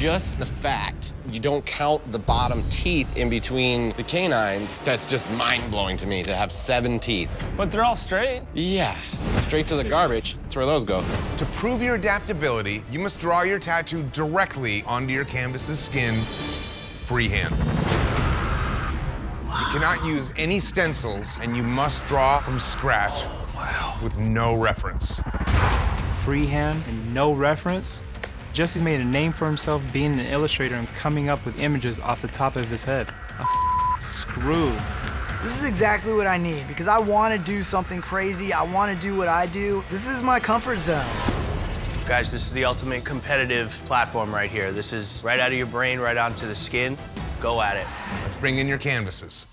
just the fact you don't count the bottom teeth in between the canines, that's just mind-blowing to me, to have 7 teeth. But they're all straight. Yeah, straight to the garbage. That's where those go. To prove your adaptability, you must draw your tattoo directly onto your canvas's skin, freehand. You cannot use any stencils, and you must draw from scratch with no reference. Freehand and no reference? Jesse's made a name for himself being an illustrator and coming up with images off the top of his head. I'm screwed. This is exactly what I need because I want to do something crazy. I want to do what I do. This is my comfort zone. Guys, this is the ultimate competitive platform right here. This is right out of your brain, right onto the skin. Go at it. Let's bring in your canvases.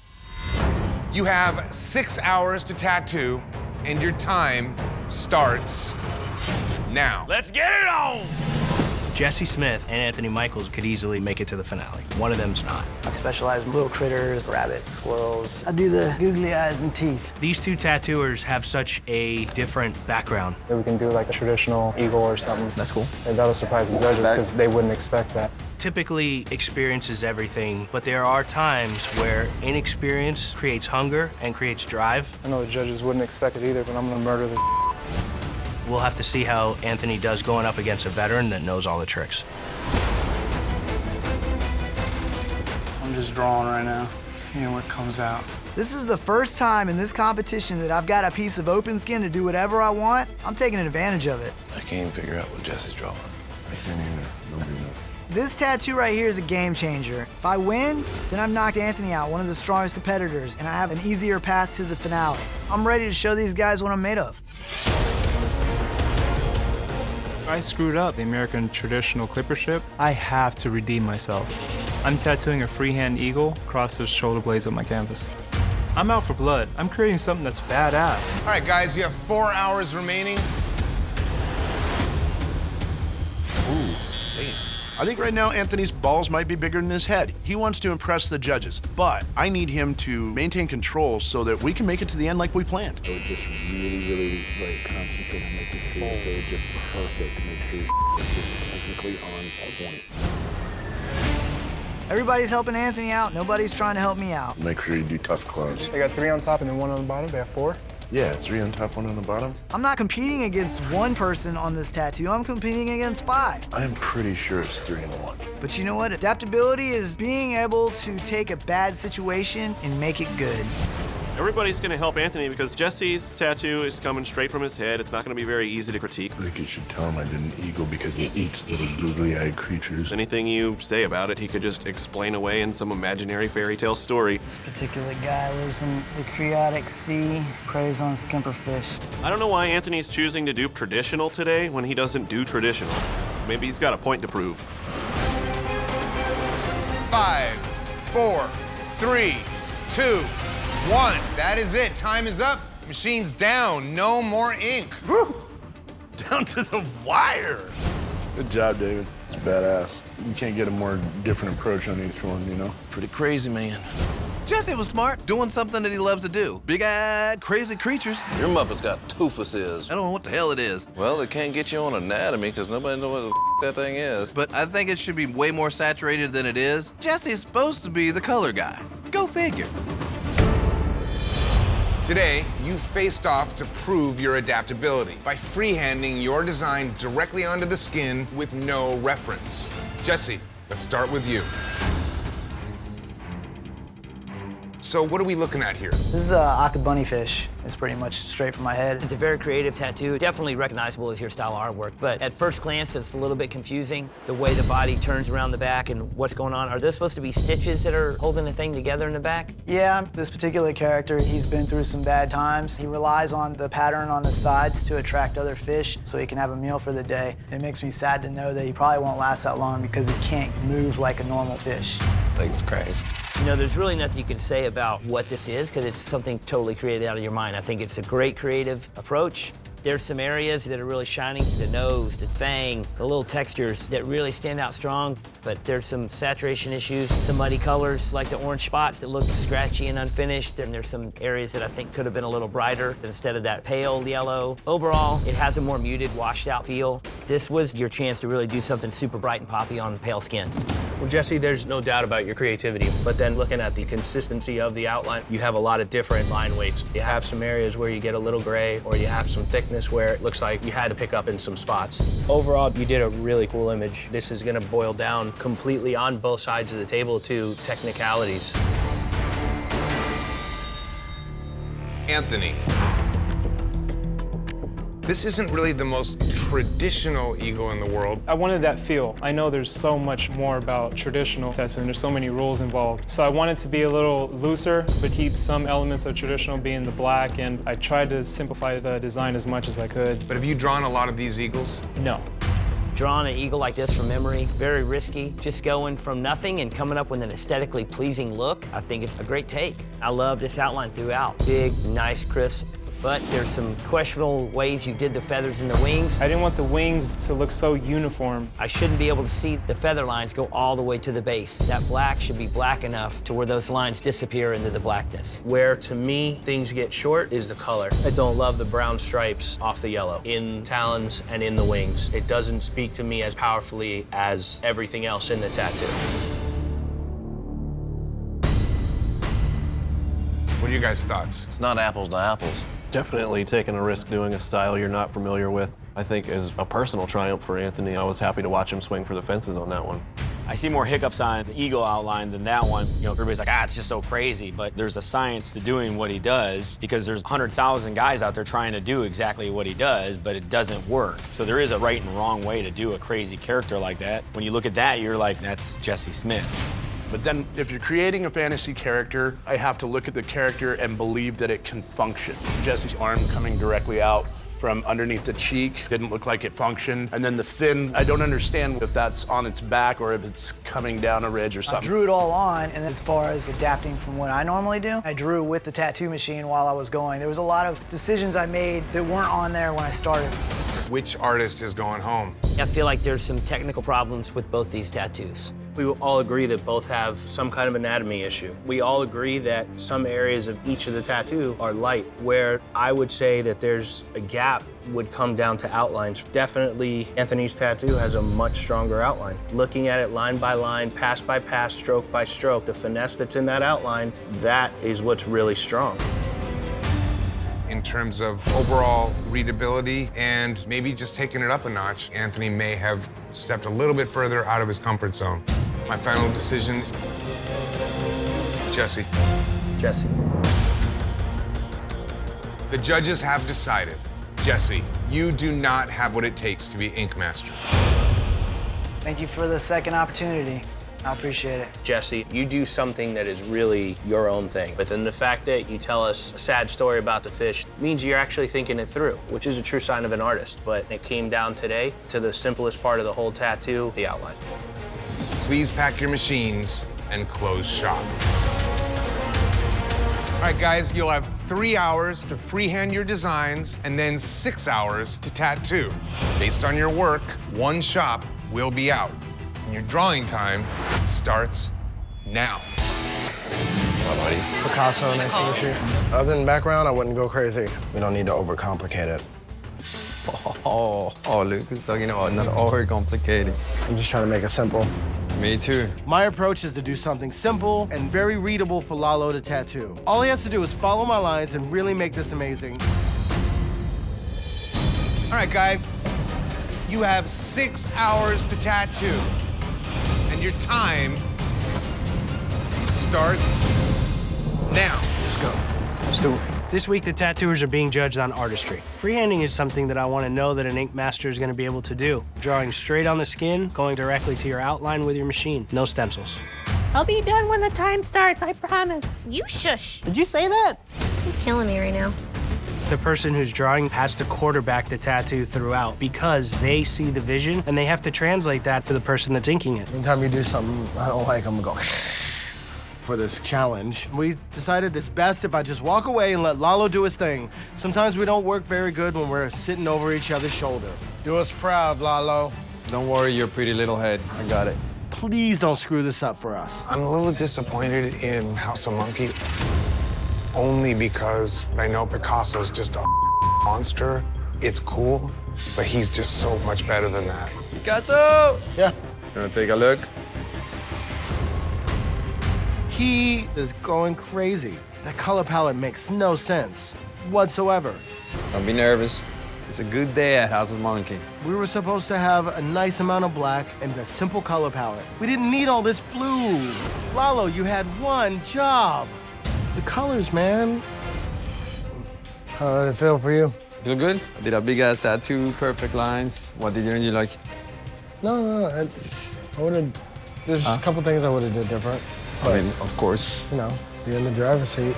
You have 6 hours to tattoo, and your time starts now. Let's get it on! Jesse Smith and Anthony Michaels could easily make it to the finale. One of them's not. I specialize in little critters, rabbits, squirrels. I do the googly eyes and teeth. These two tattooers have such a different background. We can do like a traditional eagle or something. That's cool. And that'll surprise the judges because they wouldn't expect that. Typically, experience is everything, but there are times where inexperience creates hunger and creates drive. I know the judges wouldn't expect it either, but I'm gonna murder the We'll have to see how Anthony does going up against a veteran that knows all the tricks. I'm just drawing right now, seeing what comes out. This is the first time in this competition that I've got a piece of open skin to do whatever I want. I'm taking advantage of it. I can't even figure out what Jesse's drawing. I can't even. Nobody knows. This tattoo right here is a game changer. If I win, then I've knocked Anthony out, one of the strongest competitors, and I have an easier path to the finale. I'm ready to show these guys what I'm made of. I screwed up the American traditional clipper ship. I have to redeem myself. I'm tattooing a freehand eagle across the shoulder blades of my canvas. I'm out for blood. I'm creating something that's badass. All right, guys, you have 4 hours remaining. Ooh, damn. I think right now Anthony's balls might be bigger than his head. He wants to impress the judges, but I need him to maintain control so that we can make it to the end like we planned. I would just really like concentrate on making sure that they're just perfect to make sure it's just technically on point. Everybody's helping Anthony out. Nobody's trying to help me out. Make sure you do tough clubs. They got 3 on top and then 1 on the bottom. They have 4. Yeah, 3 on top, 1 on the bottom. I'm not competing against one person on this tattoo. I'm competing against 5. I'm pretty sure it's 3 and 1. But you know what? Adaptability is being able to take a bad situation and make it good. Everybody's going to help Anthony because Jesse's tattoo is coming straight from his head. It's not going to be very easy to critique. I think you should tell him I did an eagle because he eats little googly-eyed creatures. Anything you say about it, he could just explain away in some imaginary fairy tale story. This particular guy lives in the Creotic Sea, preys on skimperfish. I don't know why Anthony's choosing to do traditional today when he doesn't do traditional. Maybe he's got a point to prove. 5, 4, 3, 2, 1. That is it. Time is up. Machine's down. No more ink. Woo! Down to the wire. Good job, David. It's badass. You can't get a more different approach on each one, you know? Pretty crazy, man. Jesse was smart, doing something that he loves to do. Big-eyed, crazy creatures. Your Muppet's got toofuses. I don't know what the hell it is. Well, they can't get you on anatomy because nobody knows what the that thing is. But I think it should be way more saturated than it is. Jesse's supposed to be the color guy. Go figure. Today, you faced off to prove your adaptability by freehanding your design directly onto the skin with no reference. Jesse, let's start with you. So what are we looking at here? This is a Aka bunny fish. It's pretty much straight from my head. It's a very creative tattoo, definitely recognizable as your style of artwork, but at first glance, it's a little bit confusing, the way the body turns around the back and what's going on. Are those supposed to be stitches that are holding the thing together in the back? Yeah, this particular character, he's been through some bad times. He relies on the pattern on the sides to attract other fish so he can have a meal for the day. It makes me sad to know that he probably won't last that long because he can't move like a normal fish. Thing's crazy. You know, there's really nothing you can say about what this is because it's something totally created out of your mind. I think it's a great creative approach. There's some areas that are really shining, the nose, the fang, the little textures that really stand out strong, but there's some saturation issues, some muddy colors like the orange spots that look scratchy and unfinished, and there's some areas that I think could have been a little brighter instead of that pale yellow. Overall, it has a more muted, washed out feel. This was your chance to really do something super bright and poppy on pale skin. Well, Jesse, there's no doubt about your creativity, but then looking at the consistency of the outline, you have a lot of different line weights. You have some areas where you get a little gray, or you have some thickness where it looks like you had to pick up in some spots. Overall, you did a really cool image. This is gonna boil down completely on both sides of the table to technicalities. Anthony. This isn't really the most traditional eagle in the world. I wanted that feel. I know there's so much more about traditional tattooing. There's so many rules involved. So I wanted to be a little looser, but keep some elements of traditional being the black, and I tried to simplify the design as much as I could. But have you drawn a lot of these eagles? No. Drawing an eagle like this from memory, very risky. Just going from nothing and coming up with an aesthetically pleasing look, I think it's a great take. I love this outline throughout. Big, nice, crisp. But there's some questionable ways you did the feathers and the wings. I didn't want the wings to look so uniform. I shouldn't be able to see the feather lines go all the way to the base. That black should be black enough to where those lines disappear into the blackness. Where, to me, things get short is the color. I don't love the brown stripes off the yellow in talons and in the wings. It doesn't speak to me as powerfully as everything else in the tattoo. What are you guys' thoughts? It's not apples to apples. Definitely taking a risk doing a style you're not familiar with. I think is a personal triumph for Anthony. I was happy to watch him swing for the fences on that one. I see more hiccups on the eagle outline than that one. You know, everybody's like, it's just so crazy. But there's a science to doing what he does because there's 100,000 guys out there trying to do exactly what he does, but it doesn't work. So there is a right and wrong way to do a crazy character like that. When you look at that, you're like, that's Jesse Smith. But then, if you're creating a fantasy character, I have to look at the character and believe that it can function. Jesse's arm coming directly out from underneath the cheek didn't look like it functioned. And then the fin, I don't understand if that's on its back or if it's coming down a ridge or something. I drew it all on, and as far as adapting from what I normally do, I drew with the tattoo machine while I was going. There was a lot of decisions I made that weren't on there when I started. Which artist is going home? I feel like there's some technical problems with both these tattoos. We will all agree that both have some kind of anatomy issue. We all agree that some areas of each of the tattoo are light, where I would say that there's a gap would come down to outlines. Definitely Anthony's tattoo has a much stronger outline. Looking at it line by line, pass by pass, stroke by stroke, the finesse that's in that outline, that is what's really strong. In terms of overall readability and maybe just taking it up a notch, Anthony may have stepped a little bit further out of his comfort zone. My final decision, Jesse. Jesse. The judges have decided, Jesse, you do not have what it takes to be Ink Master. Thank you for the second opportunity. I appreciate it. Jesse, you do something that is really your own thing. But then the fact that you tell us a sad story about the fish means you're actually thinking it through, which is a true sign of an artist. But it came down today to the simplest part of the whole tattoo, the outline. Please pack your machines and close shop. All right, guys, you'll have 3 hours to freehand your designs and then 6 hours to tattoo. Based on your work, one shop will be out. And your drawing time starts now. What's up, buddy? Picasso, nice to meet you. Other than background, I wouldn't go crazy. We don't need to overcomplicate it. Oh, Lucas, so you know, not overcomplicated. I'm just trying to make it simple. Me too. My approach is to do something simple and very readable for Lalo to tattoo. All he has to do is follow my lines and really make this amazing. All right, guys, you have 6 hours to tattoo. And your time starts now. Let's go. Let's do it. This week, the tattooers are being judged on artistry. Freehanding is something that I want to know that an ink master is going to be able to do. Drawing straight on the skin, going directly to your outline with your machine. No stencils. I'll be done when the time starts, I promise. You shush. Did you say that? He's killing me right now. The person who's drawing has to quarterback the tattoo throughout because they see the vision and they have to translate that to the person that's inking it. Anytime you do something I don't like, I'm gonna go. for this challenge. We decided it's best if I just walk away and let Lalo do his thing. Sometimes we don't work very good when we're sitting over each other's shoulder. Do us proud, Lalo. Don't worry your pretty little head. I got it. Please don't screw this up for us. I'm a little disappointed in House of Monkey, only because I know Picasso's just a monster. It's cool, but he's just so much better than that. Picasso! Yeah. You wanna take a look? He is going crazy. That color palette makes no sense whatsoever. Don't be nervous. It's a good day at House of Monkey. We were supposed to have a nice amount of black and a simple color palette. We didn't need all this blue. Lalo, you had one job. The colors, man. How did it feel for you? Feel good? I did a big ass tattoo, perfect lines. What did you like? No, I would've, there's just a couple things I would've did different. But, I mean, of course. you know, you're in the driver's seat.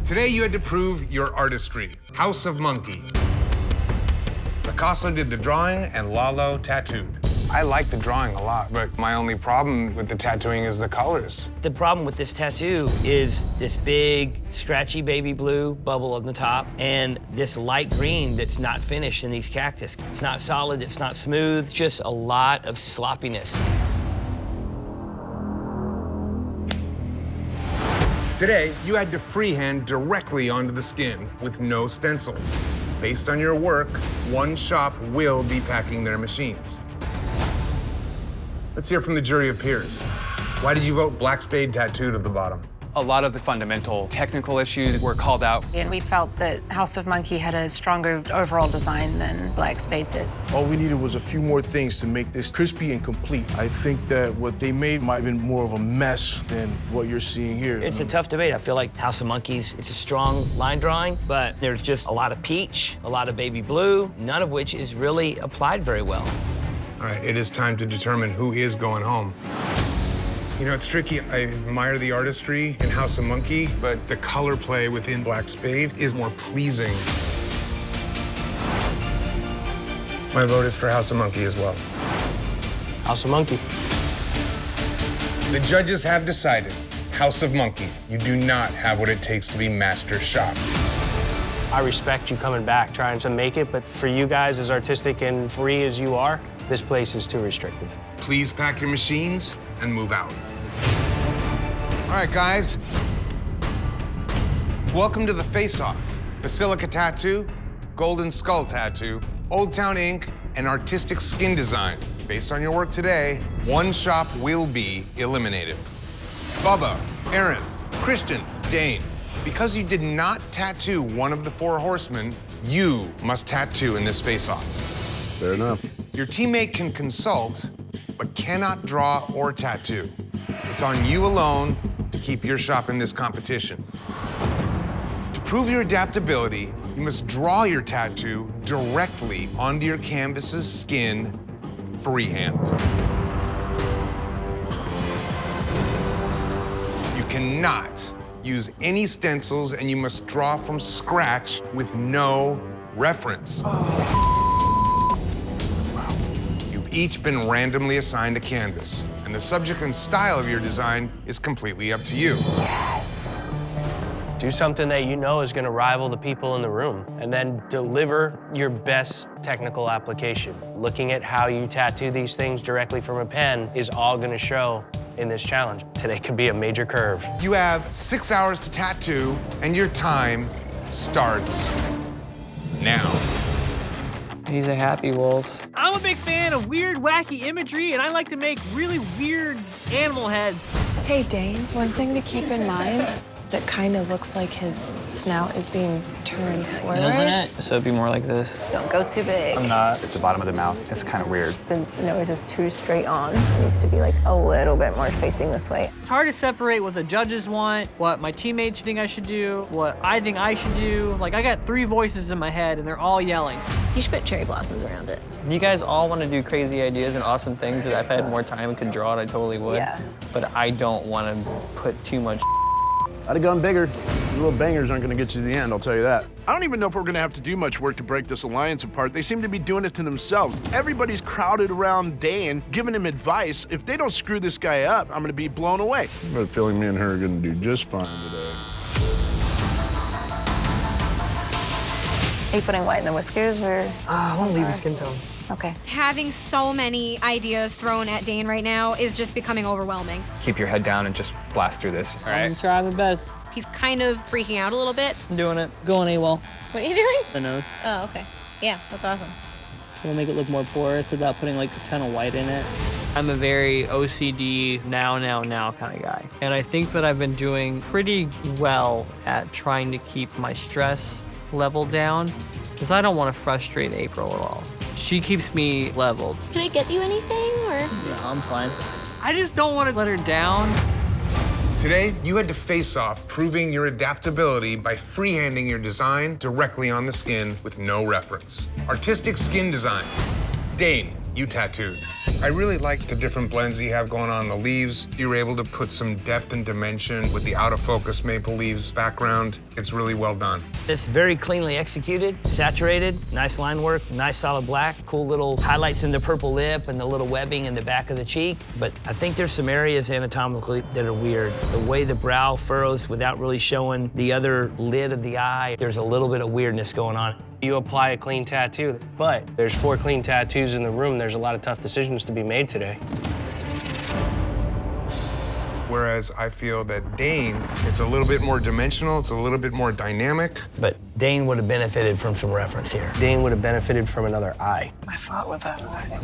Today you had to prove your artistry. House of Monkey. Picasso did the drawing and Lalo tattooed. I like the drawing a lot, but my only problem with the tattooing is the colors. The problem with this tattoo is this big, scratchy baby blue bubble on the top and this light green that's not finished in these cactus. It's not solid, it's not smooth, just a lot of sloppiness. Today, you had to freehand directly onto the skin with no stencils. Based on your work, one shop will be packing their machines. Let's hear from the jury of peers. Why did you vote Black Spade tattooed at the bottom? A lot of the fundamental technical issues were called out. And we felt that House of Monkey had a stronger overall design than Black Spade did. All we needed was a few more things to make this crispy and complete. I think that what they made might have been more of a mess than what you're seeing here. It's a tough debate. I feel like House of Monkeys, it's a strong line drawing, but there's just a lot of peach, a lot of baby blue, none of which is really applied very well. All right, it is time to determine who is going home. You know, it's tricky. I admire the artistry in House of Monkey, but the color play within Black Spade is more pleasing. My vote is for House of Monkey as well. House of Monkey. The judges have decided, House of Monkey, you do not have what it takes to be master shop. I respect you coming back, trying to make it, but for you guys, as artistic and free as you are, this place is too restrictive. Please pack your machines and move out. All right, guys. Welcome to the face-off. Basilica Tattoo, Golden Skull Tattoo, Old Town Ink, and Artistic Skin Design. Based on your work today, one shop will be eliminated. Bubba, Aaron, Christian, Dane, because you did not tattoo one of the four horsemen, you must tattoo in this face-off. Fair enough. Your teammate can consult, but cannot draw or tattoo. It's on you alone to keep your shop in this competition. To prove your adaptability, you must draw your tattoo directly onto your canvas's skin, freehand. You cannot use any stencils, and you must draw from scratch with no reference. You've each been randomly assigned a canvas, and the subject and style of your design is completely up to you. Do something that you know is gonna rival the people in the room, and then deliver your best technical application. Looking at how you tattoo these things directly from a pen is all gonna show in this challenge. Today could be a major curve. You have 6 hours to tattoo, and your time starts now. He's a happy wolf. I'm a big fan of weird, wacky imagery, and I like to make really weird animal heads. Hey, Dane, one thing to keep in mind, it kind of looks like his snout is being turned forward. Doesn't it? So it'd be more like this. Don't go too big. I'm not. At the bottom of the mouth, it's kind of weird. The nose is too straight on. It needs to be like a little bit more facing this way. It's hard to separate what the judges want, what my teammates think I should do, what I think I should do. Like, I got 3 voices in my head, and they're all yelling. You should put cherry blossoms around it. You guys all want to do crazy ideas and awesome things that if I had more time and could draw it, I totally would. Yeah. But I don't want to put too much I'd have gone bigger. The little bangers aren't gonna get you to the end, I'll tell you that. I don't even know if we're gonna have to do much work to break this alliance apart. They seem to be doing it to themselves. Everybody's crowded around Dane, giving him advice. If they don't screw this guy up, I'm gonna be blown away. I have a feeling me and her are gonna do just fine today. Are you putting white in the whiskers or? I won't leave the skin tone. Okay. Having so many ideas thrown at Dane right now is just becoming overwhelming. Keep your head down and just blast through this, all right? I'm trying my best. He's kind of freaking out a little bit. I'm doing it. Going AWOL. What are you doing? The nose. Oh, okay. Yeah, that's awesome. We'll make it look more porous without putting like a ton of white in it. I'm a very OCD now kind of guy. And I think that I've been doing pretty well at trying to keep my stress level down because I don't want to frustrate April at all. She keeps me leveled. Can I get you anything, or? Yeah, I'm fine. I just don't want to let her down. Today, you had to face off proving your adaptability by freehanding your design directly on the skin with no reference. Artistic skin design. Dane, you tattooed. I really liked the different blends you have going on in the leaves. You were able to put some depth and dimension with the out-of-focus maple leaves background. It's really well done. It's very cleanly executed, saturated, nice line work, nice solid black, cool little highlights in the purple lip and the little webbing in the back of the cheek. But I think there's some areas anatomically that are weird. The way the brow furrows without really showing the other lid of the eye, there's a little bit of weirdness going on. You apply a clean tattoo, but there's 4 clean tattoos in the room. There's a lot of tough decisions to be made today. Whereas I feel that Dane, it's a little bit more dimensional, it's a little bit more dynamic. But Dane would have benefited from some reference here. Dane would have benefited from another eye. I thought with that eye.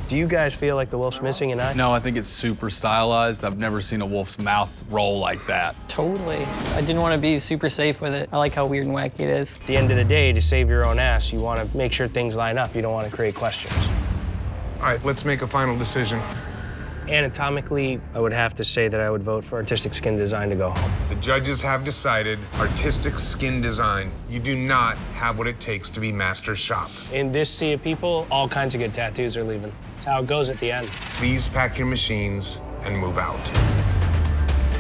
Do you guys feel like the wolf's missing an eye? No, I think it's super stylized. I've never seen a wolf's mouth roll like that. Totally. I didn't want to be super safe with it. I like how weird and wacky it is. At the end of the day, to save your own ass, you want to make sure things line up. You don't want to create questions. All right, let's make a final decision. Anatomically, I would have to say that I would vote for artistic skin design to go home. The judges have decided artistic skin design. You do not have what it takes to be master shop. In this sea of people, all kinds of good tattoos are leaving. That's how it goes at the end. Please pack your machines and move out.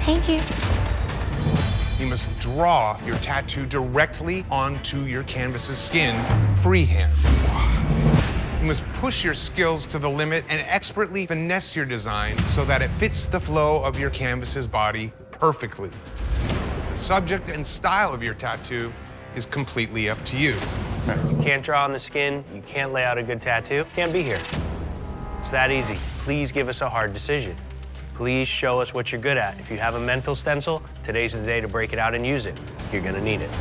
Thank you. You must draw your tattoo directly onto your canvas's skin, freehand. You must push your skills to the limit and expertly finesse your design so that it fits the flow of your canvas's body perfectly. The subject and style of your tattoo is completely up to you. You can't draw on the skin, you can't lay out a good tattoo, can't be here. It's that easy. Please give us a hard decision. Please show us what you're good at. If you have a mental stencil, today's the day to break it out and use it. You're gonna need it.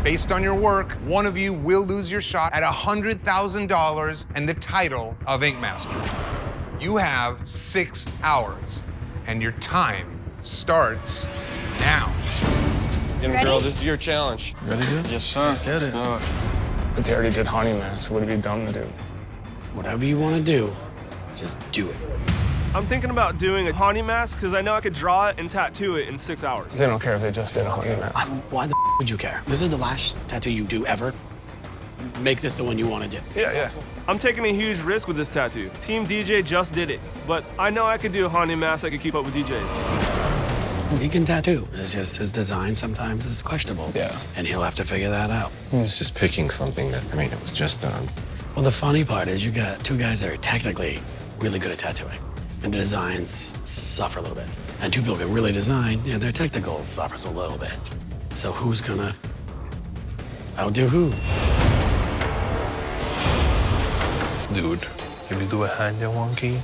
Based on your work, one of you will lose your shot at $100,000 and the title of Ink Master. You have 6 hours, and your time starts now. Young girl, this is your challenge. Ready to? Yes, sir. Let's get it. But they already did honey mask. What have you done to do? Whatever you want to do, just do it. I'm thinking about doing a honey mask because I know I could draw it and tattoo it in 6 hours. They don't care if they just did a honey mask. Why the would you care? This is the last tattoo you do ever. Make this the one you want to do. Yeah. I'm taking a huge risk with this tattoo. Team DJ just did it, but I know I could do a honey mask. I could keep up with DJs. He can tattoo. It's just his design sometimes is questionable. Yeah. And he'll have to figure that out. He's just picking something that, it was just done. Well, the funny part is you got 2 guys that are technically really good at tattooing. And the designs suffer a little bit. And 2 people can really design, and their technical suffers a little bit. So who's gonna outdo who? Dude, if you do a hand wonky,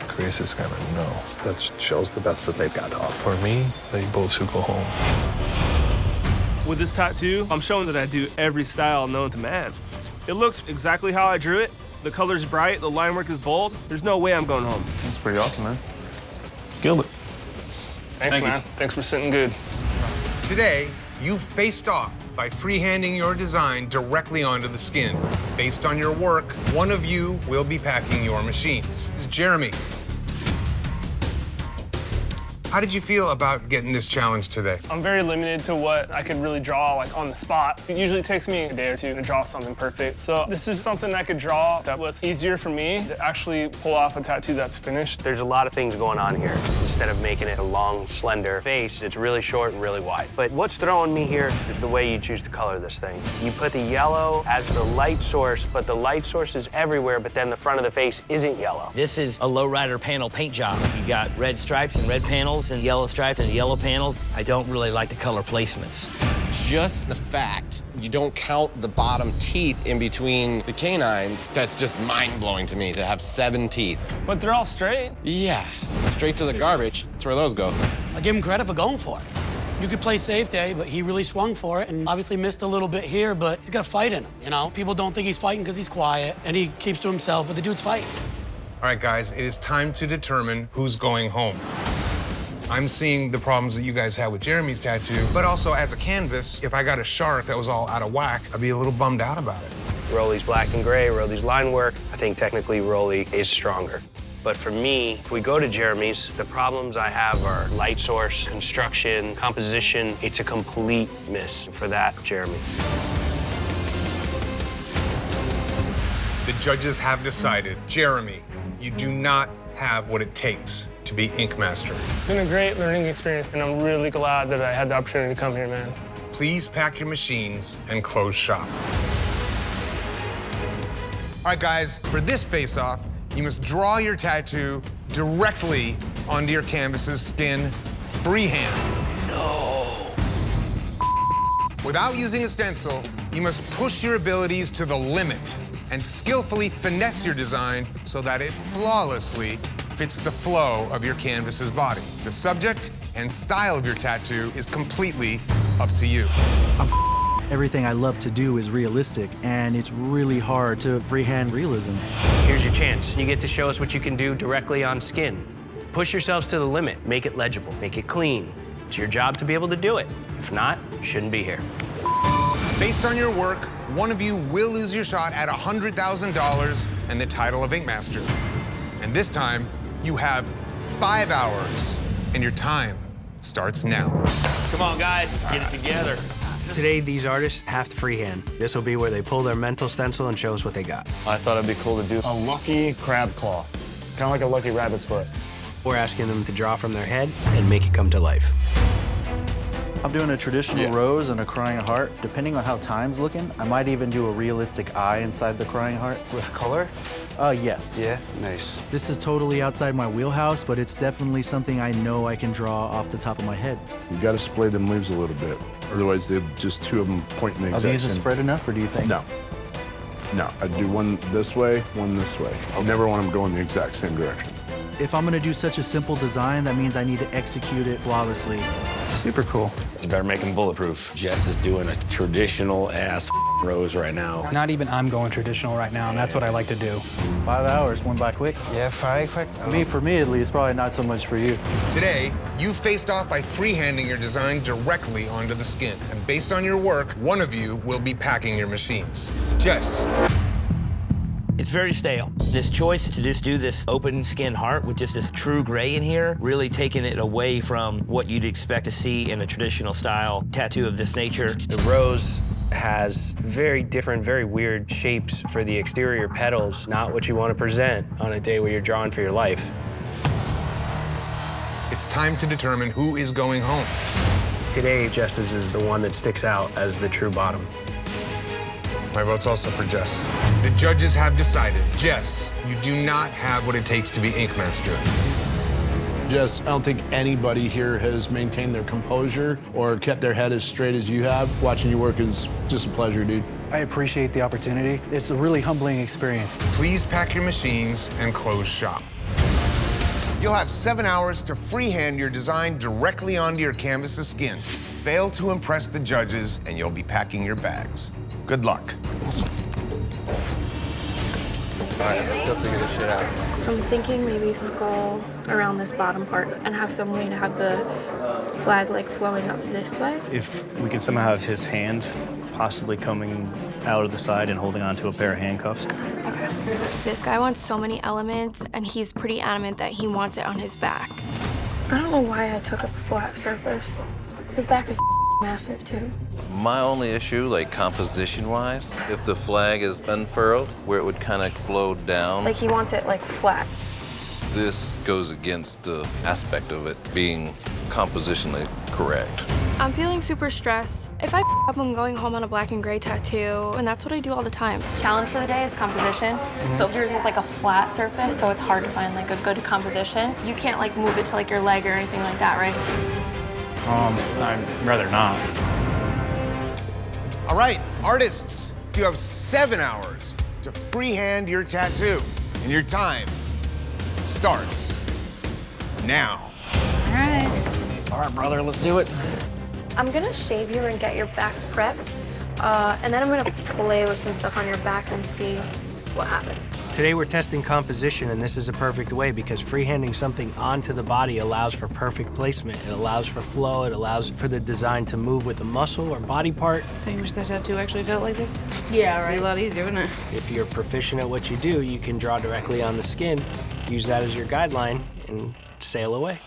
Chris is gonna know. That shows the best that they've got to offer. For me, they both should go home. With this tattoo, I'm showing that I do every style known to man. It looks exactly how I drew it. The color's bright, the line work is bold. There's no way I'm going home. That's pretty awesome, man. Killed it. Thanks, man. Thanks for sitting good. Today, you faced off by freehanding your design directly onto the skin. Based on your work, one of you will be packing your machines. This is Jeremy. How did you feel about getting this challenge today? I'm very limited to what I could really draw like on the spot. It usually takes me a day or two to draw something perfect. So this is something I could draw that was easier for me to actually pull off a tattoo that's finished. There's a lot of things going on here. Instead of making it a long, slender face, it's really short and really wide. But what's throwing me here is the way you choose to color this thing. You put the yellow as the light source, but the light source is everywhere, but then the front of the face isn't yellow. This is a lowrider panel paint job. You got red stripes and red panels and yellow stripes and yellow panels. I don't really like the color placements. Just the fact you don't count the bottom teeth in between the canines, that's just mind-blowing to me to have 7 teeth. But they're all straight. Yeah, straight to the garbage. That's where those go. I give him credit for going for it. You could play safe day, but he really swung for it and obviously missed a little bit here, but he's got a fight in him, you know? People don't think he's fighting because he's quiet and he keeps to himself, but the dude's fighting. All right, guys, it is time to determine who's going home. I'm seeing the problems that you guys had with Jeremy's tattoo, but also as a canvas, if I got a shark that was all out of whack, I'd be a little bummed out about it. Rolly's black and gray, Rolly's line work. I think technically Rolly is stronger. But for me, if we go to Jeremy's, the problems I have are light source, construction, composition. It's a complete miss for that, Jeremy. The judges have decided, Jeremy, you do not have what it takes to be Ink Master. It's been a great learning experience, and I'm really glad that I had the opportunity to come here, man. Please pack your machines and close shop. All right, guys, for this face-off, you must draw your tattoo directly onto your canvas's skin freehand. No. Without using a stencil, you must push your abilities to the limit and skillfully finesse your design so that it flawlessly fits the flow of your canvas's body. The subject and style of your tattoo is completely up to you. Everything I love to do is realistic, and it's really hard to freehand realism. Here's your chance. You get to show us what you can do directly on skin. Push yourselves to the limit. Make it legible. Make it clean. It's your job to be able to do it. If not, you shouldn't be here. Based on your work, one of you will lose your shot at $100,000 and the title of Ink Master. And this time, you have 5 hours, and your time starts now. Come on, guys, let's get it together. Today, these artists have to freehand. This will be where they pull their mental stencil and show us what they got. I thought it'd be cool to do a lucky crab claw, kind of like a lucky rabbit's foot. We're asking them to draw from their head and make it come to life. I'm doing a traditional rose and a crying heart. Depending on how time's looking, I might even do a realistic eye inside the crying heart. With color? Yes. Yeah, nice. This is totally outside my wheelhouse, but it's definitely something I know I can draw off the top of my head. You gotta splay them leaves a little bit. Otherwise, they're just 2 of them pointing the Are exact these same. spread enough, or do you think? No. No, I'd do one this way, one this way. I'll never want them going the exact same direction. If I'm gonna do such a simple design, that means I need to execute it flawlessly. Super cool. You better make them bulletproof. Jess is doing a traditional-ass rose right now. Not even I'm going traditional right now, and that's what I like to do. 5 hours, went by quick. Yeah, 5 quick. For me at least, probably not so much for you. Today, you faced off by freehanding your design directly onto the skin. And based on your work, one of you will be packing your machines. Jess. It's very stale. This choice to just do this open skin heart with just this true gray in here, really taking it away from what you'd expect to see in a traditional style tattoo of this nature. The rose has very different, very weird shapes for the exterior petals, not what you want to present on a day where you're drawing for your life. It's time to determine who is going home. Today, Jess's is the one that sticks out as the true bottom. My vote's also for Jess. The judges have decided. Jess, you do not have what it takes to be Ink Master. Jess, I don't think anybody here has maintained their composure or kept their head as straight as you have. Watching you work is just a pleasure, dude. I appreciate the opportunity. It's a really humbling experience. Please pack your machines and close shop. You'll have 7 hours to freehand your design directly onto your canvas's skin. Fail to impress the judges, and you'll be packing your bags. Good luck. All right, let's go figure this shit out. So I'm thinking maybe skull around this bottom part and have some way to have the flag like flowing up this way. If we can somehow have his hand possibly coming out of the side and holding onto a pair of handcuffs. Okay. This guy wants so many elements and he's pretty adamant that he wants it on his back. I don't know why I took a flat surface. His back is massive too. My only issue, like composition-wise, if the flag is unfurled, where it would kind of flow down. Like he wants it like flat. This goes against the aspect of it being compositionally correct. I'm feeling super stressed. If I up, I'm going home on a black and gray tattoo, and that's what I do all the time. Challenge for the day is composition. So yours is like a flat surface, so it's hard to find like a good composition. You can't like move it to like your leg or anything like that, right? I'd rather not. All right, artists, you have 7 hours to freehand your tattoo, and your time starts now. All right. All right, brother, let's do it. I'm gonna shave you and get your back prepped, and then I'm gonna play with some stuff on your back and see what happens. Today we're testing composition, and this is a perfect way because freehanding something onto the body allows for perfect placement. It allows for flow, it allows for the design to move with a muscle or body part. Don't you wish that tattoo actually felt like this? Yeah, right. It'd be a lot easier, wouldn't it? If you're proficient at what you do, you can draw directly on the skin, use that as your guideline, and sail away.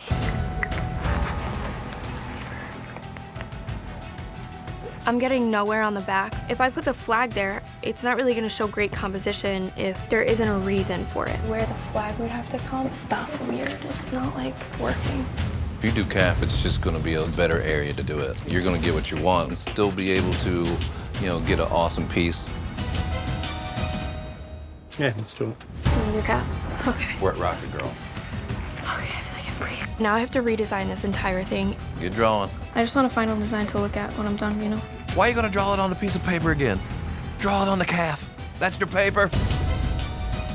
I'm getting nowhere on the back. If I put the flag there, it's not really gonna show great composition if there isn't a reason for it. Where the flag would have to come, it stops weird. It's not like working. If you do cap, it's just going to be a better area to do it. You're going to get what you want and still be able to, get an awesome piece. Yeah, let's do it. Your cap? Okay. We're at Rocket Girl. Okay, I feel like I can breathe. Now I have to redesign this entire thing. Get drawing. I just want a final design to look at when I'm done, Why are you going to draw it on a piece of paper again? Draw it on the calf. That's your paper.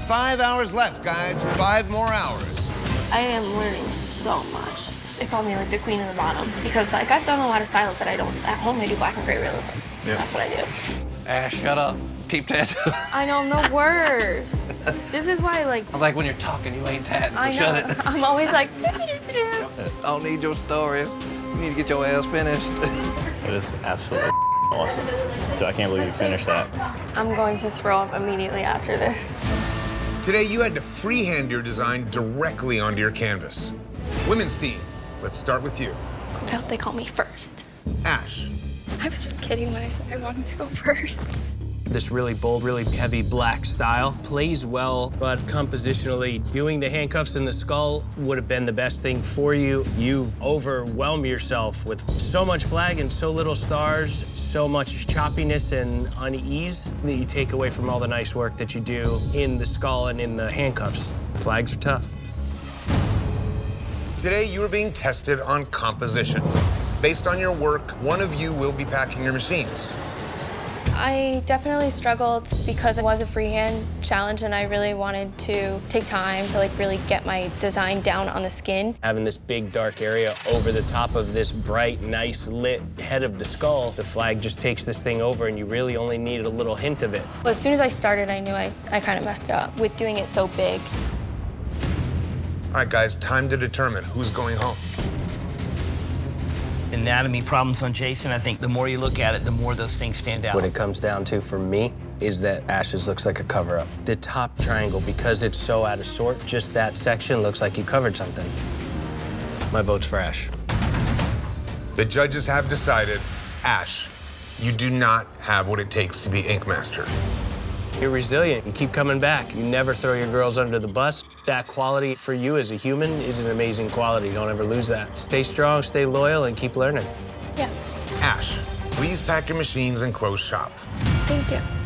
5 hours left, guys. 5 more hours. I am learning so much. They call me like the queen of the bottom because like I've done a lot of styles that I don't at home. I do black and gray realism. Yeah. That's what I do. Ash, shut up. Keep tattooing. I know, I'm no worse. This is why like I was like, when you're talking, you ain't tatting, so I know. shut it. I'm always like. I don't need your stories. You need to get your ass finished. It is absolutely awesome. Dude, I can't believe you finished that. I'm going to throw up immediately after this. Today, you had to freehand your design directly onto your canvas. Women's team, let's start with you. I hope they call me first. Ash. I was just kidding when I said I wanted to go first. This really bold, really heavy black style plays well, but compositionally, doing the handcuffs in the skull would have been the best thing for you. You overwhelm yourself with so much flag and so little stars, so much choppiness and unease that you take away from all the nice work that you do in the skull and in the handcuffs. Flags are tough. Today, you are being tested on composition. Based on your work, one of you will be packing your machines. I definitely struggled because it was a freehand challenge and I really wanted to take time to like really get my design down on the skin. Having this big dark area over the top of this bright, nice lit head of the skull, the flag just takes this thing over and you really only needed a little hint of it. Well, as soon as I started, I knew I kind of messed up with doing it so big. All right, guys, time to determine who's going home. Anatomy problems on Jason, I think the more you look at it, the more those things stand out. What it comes down to for me is that Ash's looks like a cover-up. The top triangle, because it's so out of sort, just that section looks like you covered something. My vote's for Ash. The judges have decided, Ash, you do not have what it takes to be Ink Master. You're resilient. You keep coming back. You never throw your girls under the bus. That quality for you as a human is an amazing quality. Don't ever lose that. Stay strong, stay loyal, and keep learning. Yeah. Ash, please pack your machines and close shop. Thank you.